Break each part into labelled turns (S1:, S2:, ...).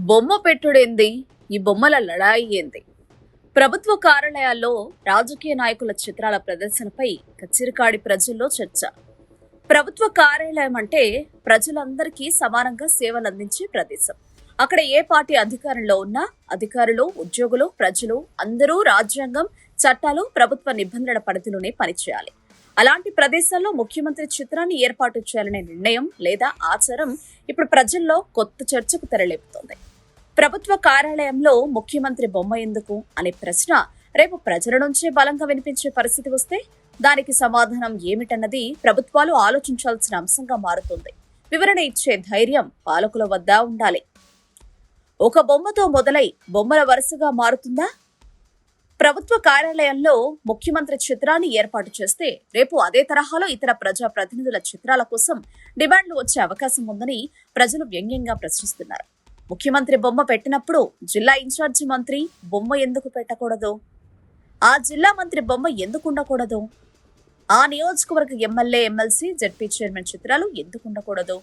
S1: బొమ్మ పెట్టుడేంది? ఈ బొమ్మల లడాయి ఏంది? ప్రభుత్వ కార్యాలయాల్లో రాజకీయ నాయకుల చిత్రాల ప్రదర్శనపై కచ్చిరికాడి ప్రజల్లో చర్చ. ప్రభుత్వ కార్యాలయం అంటే ప్రజలందరికీ సమానంగా సేవలు అందించే ప్రదేశం. అక్కడ ఏ పార్టీ అధికారంలో ఉన్నా అధికారులు, ఉద్యోగులు, ప్రజలు అందరూ రాజ్యాంగం, చట్టాలు, ప్రభుత్వ నిబంధనల పరిధిలోనే పనిచేయాలి. అలాంటి ప్రదేశాల్లో ముఖ్యమంత్రి చిత్రాన్ని ఏర్పాటు చేయాలనే నిర్ణయం లేదా ఆచారం ఇప్పుడు ప్రజల్లో కొత్త చర్చకు తెరలేపుతోంది. ప్రభుత్వ కార్యాలయంలో ముఖ్యమంత్రి బొమ్మ ఎందుకు అనే ప్రశ్న రేపు ప్రజల నుంచే బలంగా వినిపించే పరిస్థితి వస్తే దానికి సమాధానం ఏమిటన్నది ప్రభుత్వాలు ఆలోచించాల్సిన అంశంగా మారుతుంది. వివరణ ఇచ్చే ధైర్యం పాలకుల వద్ద ఉండాలి. ఒక బొమ్మతో మొదలై బొమ్మల వరుసగా మారుతుందా? ప్రభుత్వ కార్యాలయంలో ముఖ్యమంత్రి చిత్రాన్ని ఏర్పాటు చేస్తే రేపు అదే తరహాలో ఇతర ప్రజా ప్రతినిధుల చిత్రాల కోసం డిమాండ్లు వచ్చే అవకాశం ఉందని ప్రజలు వ్యంగ్యంగా ప్రశ్నిస్తున్నారు. ముఖ్యమంత్రి బొమ్మ పెట్టినప్పుడు జిల్లా ఇన్ఛార్జి మంత్రి బొమ్మ ఎందుకు పెట్టకూడదు? ఆ జిల్లా మంత్రి బొమ్మ ఎందుకు ఉండకూడదు? ఆ నియోజకవర్గ ఎమ్మెల్యే, ఎమ్మెల్సీ, జెడ్పీ చైర్మన్ చిత్రాలు ఎందుకు ఉండకూడదు?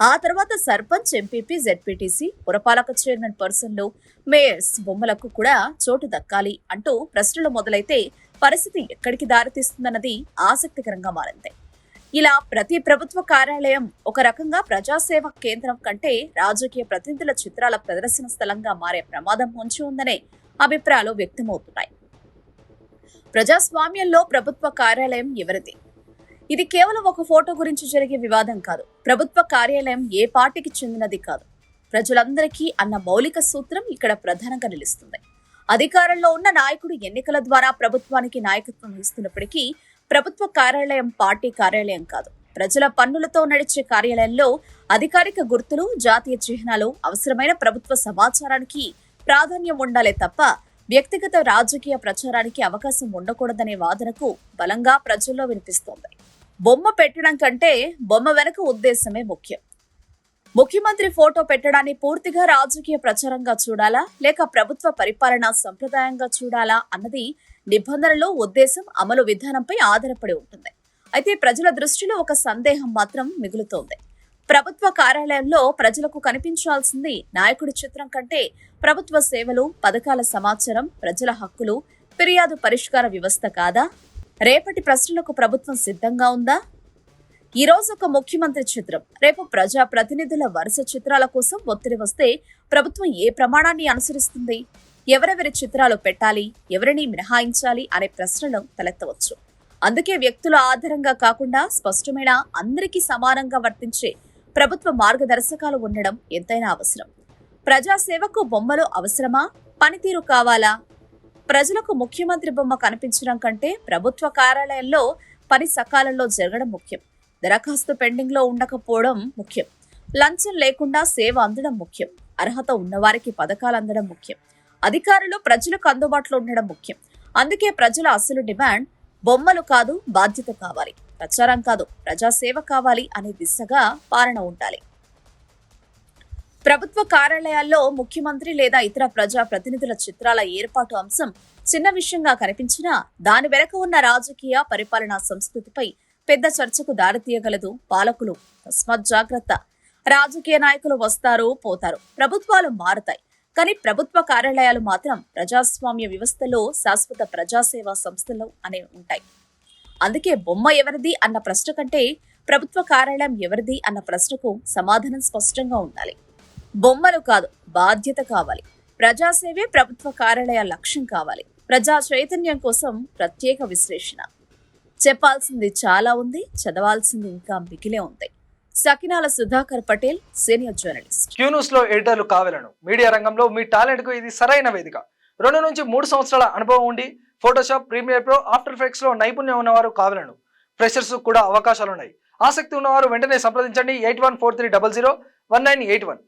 S1: ఆ తర్వాత సర్పంచ్, ఎంపీపీ, జెడ్పీటీసీ, పురపాలక చైర్మన్ పర్సన్లు, మేయర్స్ బొమ్మలకు కూడా చోటు దక్కాలి అంటూ ప్రశ్నలు మొదలైతే పరిస్థితి ఎక్కడికి దారితీస్తుందన్నది ఆసక్తికరంగా మారింది. ఇలా ప్రతి ప్రభుత్వ కార్యాలయం ఒక రకంగా ప్రజాసేవ కేంద్రం కంటే రాజకీయ ప్రతినిధుల చిత్రాల ప్రదర్శన స్థలంగా మారే ప్రమాదం పొంచి ఉందనే అభిప్రాయాలు వ్యక్తమవుతున్నాయి. ప్రజాస్వామ్యంలో ప్రభుత్వ కార్యాలయం ఎవరిది? ఇది కేవలం ఒక ఫోటో గురించి జరిగే వివాదం కాదు. ప్రభుత్వ కార్యాలయం ఏ పార్టీకి చెందినది కాదు, ప్రజలందరికీ అన్న మౌలిక సూత్రం ఇక్కడ ప్రధానంగా నిలుస్తుంది. అధికారంలో ఉన్న నాయకుడు ఎన్నికల ద్వారా ప్రభుత్వానికి నాయకత్వం వహిస్తున్నప్పటికీ ప్రభుత్వ కార్యాలయం పార్టీ కార్యాలయం కాదు. ప్రజల పన్నులతో నడిచే కార్యాలయంలో అధికారిక గుర్తులు, జాతీయ చిహ్నాలు, అవసరమైన ప్రభుత్వ సమాచారానికి ప్రాధాన్యం ఉండాలే తప్ప వ్యక్తిగత రాజకీయ ప్రచారానికి అవకాశం ఉండకూడదనే వాదనకు బలంగా ప్రజల్లో వినిపిస్తోంది. బొమ్మ పెట్టడం కంటే బొమ్మ వెనక ఉద్దేశమే ముఖ్యం. ముఖ్యమంత్రి ఫోటో పెట్టడాన్ని పూర్తిగా రాజకీయ ప్రచారంగా చూడాలా లేక ప్రభుత్వ పరిపాలనా సంప్రదాయంగా చూడాలా అన్నది నిబంధనలు, ఉద్దేశం, అమలు విధానంపై ఆధారపడి ఉంటుంది. అయితే ప్రజల దృష్టిలో ఒక సందేహం మాత్రం మిగులుతోంది. ప్రభుత్వ కార్యాలయంలో ప్రజలకు కనిపించాల్సింది నాయకుడి చిత్రం కంటే ప్రభుత్వ సేవలు, పథకాల సమాచారం, ప్రజల హక్కులు, ఫిర్యాదు పరిష్కార వ్యవస్థ కాదా? రేపటి ప్రశ్నలకు ప్రభుత్వం సిద్ధంగా ఉందా? ఈ రోజు ఒక ముఖ్యమంత్రి చిత్రం, రేపు ప్రజా ప్రతినిధుల వరుస చిత్రాల కోసం ఒత్తిడి వస్తే ప్రభుత్వం ఏ ప్రమాణాన్ని అనుసరిస్తుంది? ఎవరెవరి చిత్రాలు పెట్టాలి, ఎవరిని మినహాయించాలి అనే ప్రశ్నలు తలెత్తవచ్చు. అందుకే వ్యక్తుల ఆధారంగా కాకుండా స్పష్టమైన, అందరికీ సమానంగా వర్తించే ప్రభుత్వ మార్గదర్శకాలు ఉండడం ఎంతైనా అవసరం. ప్రజాసేవకు బొమ్మలు అవసరమా? పనితీరు కావాలా? ప్రజలకు ముఖ్యమంత్రి బొమ్మ కనిపించడం కంటే ప్రభుత్వ కార్యాలయంలో పని సకాలంలో జరగడం ముఖ్యం. దరఖాస్తు పెండింగ్ లో ఉండకపోవడం ముఖ్యం. లంచం లేకుండా సేవ అందడం ముఖ్యం. అర్హత ఉన్నవారికి పథకాలు అందడం ముఖ్యం. అధికారులు ప్రజలకు అందుబాటులో ఉండడం ముఖ్యం. అందుకే ప్రజల అసలు డిమాండ్ బొమ్మలు కాదు, బాధ్యత కావాలి. ప్రచారం కాదు, ప్రజాసేవ కావాలి అనే దిశగా పాలన ఉండాలి. ప్రభుత్వ కార్యాలయాల్లో ముఖ్యమంత్రి లేదా ఇతర ప్రజా ప్రతినిధుల చిత్రాల ఏర్పాటు అంశం చిన్న విషయంగా కనిపించినా దాని వెనక ఉన్న రాజకీయ పరిపాలనా సంస్కృతిపై పెద్ద చర్చకు దారితీయగలదు. పాలకులు తస్మాత్ జాగ్రత్త. రాజకీయ నాయకులు వస్తారు, పోతారు, ప్రభుత్వాలు మారతాయి, కానీ ప్రభుత్వ కార్యాలయాలు మాత్రం ప్రజాస్వామ్య వ్యవస్థలో శాశ్వత ప్రజాసేవా సంస్థలు అనే ఉంటాయి. అందుకే బొమ్మ ఎవరిది అన్న ప్రశ్న కంటే ప్రభుత్వ కార్యాలయం ఎవరిది అన్న ప్రశ్నకు సమాధానం స్పష్టంగా ఉండాలి. బొమ్మలు కాదు, బాధ్యత కావాలి. ప్రజాసేవే ప్రభుత్వ కార్యాలయ లక్ష్యం కావాలి. ప్రజా చైతన్యం కోసం ప్రత్యేక విశ్లేషణ. చెప్పాల్సింది చాలా ఉంది, చదవాల్సింది ఇంకా మిగిలే ఉంది. Sakinala Sudhakar Patel, senior journalist.
S2: Q news లో ఎడిటర్లు కావాలను మీడియా రంగంలో మీ టాలెంట్ కు ఇది సరైన వేదిక. 2 నుంచి 3 సంవత్సరాల అనుభవం ఉండి Photoshop, Premiere Pro, After Effects లో నైపుణ్యం ఉన్నవారు కావాలను. ఫ్రెషర్స్ కూడా అవకాశాలున్నాయి. ఆసక్తి ఉన్నవారు వెంటనే సంప్రదించండి. 8143001981.